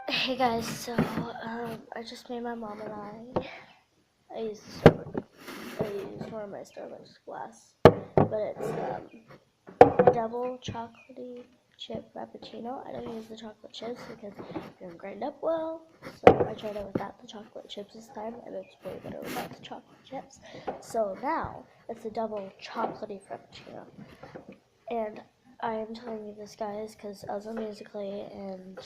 Hey guys, so I just made my mom and I used one of my Starbucks glass, but it's double chocolatey chip frappuccino. I don't use the chocolate chips because they don't grind up well, so I tried it without the chocolate chips this time, and it's way better without the chocolate chips. So now it's a double chocolatey frappuccino, and I am telling you this, guys, because I was on Musically and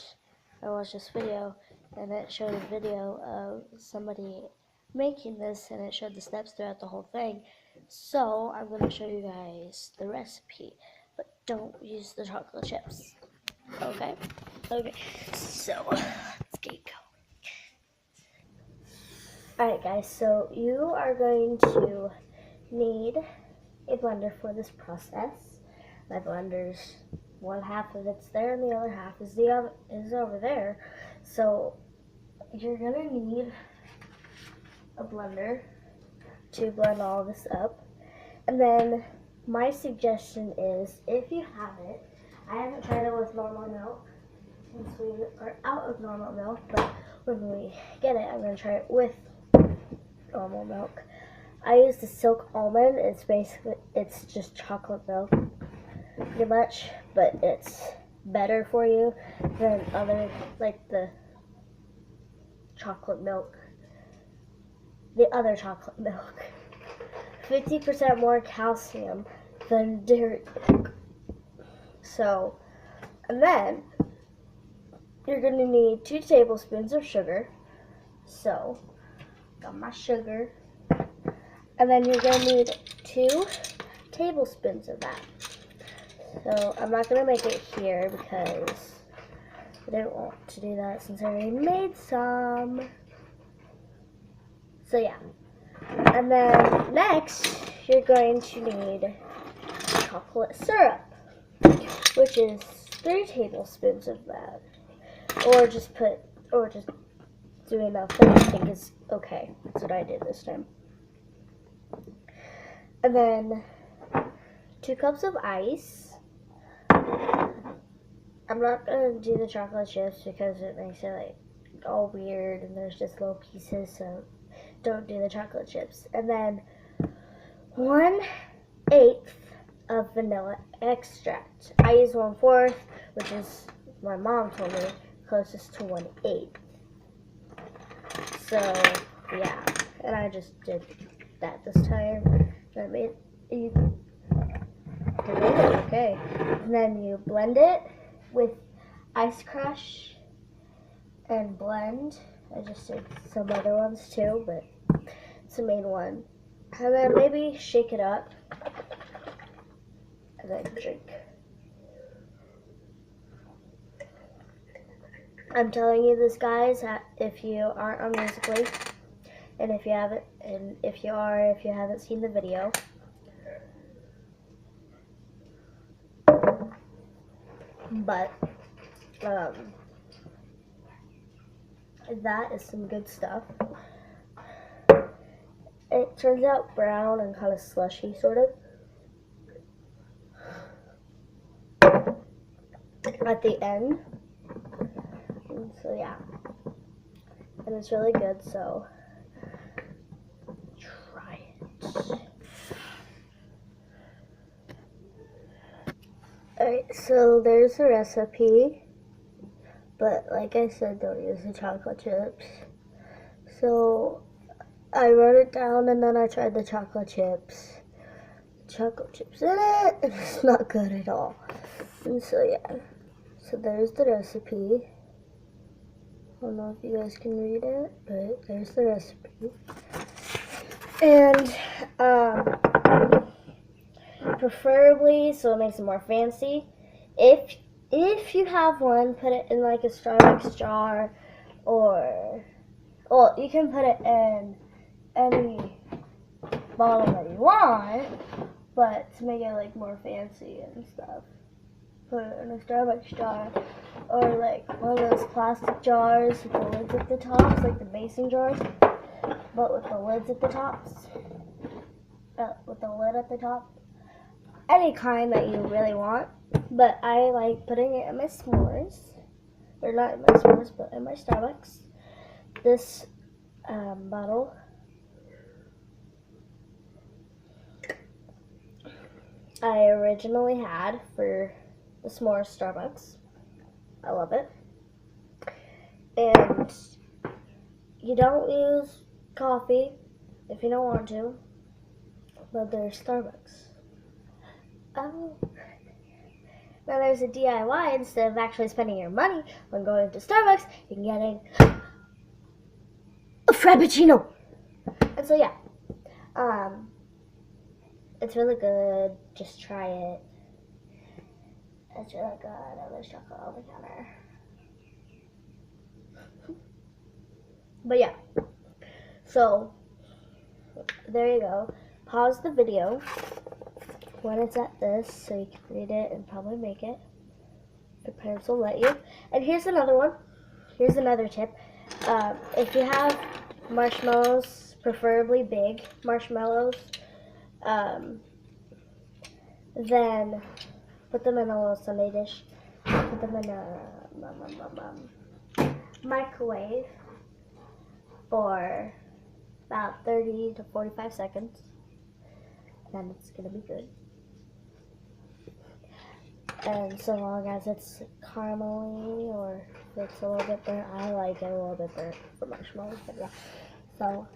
I watched this video, and it showed a video of somebody making this, and it showed the steps throughout the whole thing. So I'm going to show you guys the recipe, but don't use the chocolate chips. Okay? Okay, so let's get going. Alright guys, so you are going to need a blender for this process. My blender's one half of it's there and the other half is over there. So you're gonna need a blender to blend all this up. And then my suggestion is, if you have it, I haven't tried it with normal milk since we are out of normal milk, but when we get it, I'm gonna try it with normal milk. I use the Silk Almond. It's just chocolate milk, pretty much, but it's better for you than other, like the chocolate milk. The other chocolate milk. 50% more calcium than dairy milk. So, and then you're gonna need 2 tablespoons of sugar. So, got my sugar. And then you're going to need 2 tablespoons of that. So I'm not going to make it here because I didn't want to do that since I already made some. So yeah. And then next, you're going to need chocolate syrup, which is 3 tablespoons of that. Or just do enough that I think is okay. That's what I did this time. And then 2 cups of ice. I'm not going to do the chocolate chips because it makes it like all weird and there's just little pieces, so don't do the chocolate chips. And then 1/8 of vanilla extract. I use 1/4, which is, my mom told me, closest to 1/8. So yeah, and I just did that this time. I made it okay. And then you blend it with ice crush and blend. I just did some other ones too, but it's the main one. And then maybe shake it up and then drink. I'm telling you this, guys, if you aren't on Musically, and if you haven't seen the video. But that is some good stuff. It turns out brown and kind of slushy, sort of, at the end. And so yeah, and it's really good, so try it. Alright, so there's the recipe, but like I said, don't use the chocolate chips. So I wrote it down and then I tried the chocolate chips. Chocolate chips in it, and it's not good at all. And so yeah, so there's the recipe. I don't know if you guys can read it, but there's the recipe. And preferably, so it makes it more fancy, if you have one, put it in like a Starbucks jar, or, well, you can put it in any bottle that you want, but to make it like more fancy and stuff, put it in a Starbucks jar, or like one of those plastic jars with the lids at the tops, like the mason jars, but with the lids at the tops, with the lid at the top. Any kind that you really want, but I like putting it in my s'mores or not in my Starbucks, but in my Starbucks. This bottle I originally had for the s'more Starbucks. I love it. And you don't use coffee if you don't want to, but there's Starbucks. Oh. Now there's a DIY. Instead of actually spending your money when going to Starbucks, you can get a Frappuccino. And so yeah, it's really good. Just try it. It's really good. There's chocolate on the counter. But yeah, so there you go. Pause the video when it's at this so you can read it and probably make it. Your parents will let you. And here's another one. Here's another tip. If you have marshmallows, preferably big marshmallows, then put them in a little sundae dish. Put them in a microwave for about 30 to 45 seconds. And it's going to be good. And so long as it's caramely or if it's a little bit burnt, I like it a little bit burnt for marshmallows. But yeah, so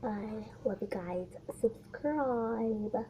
I love you guys. Subscribe.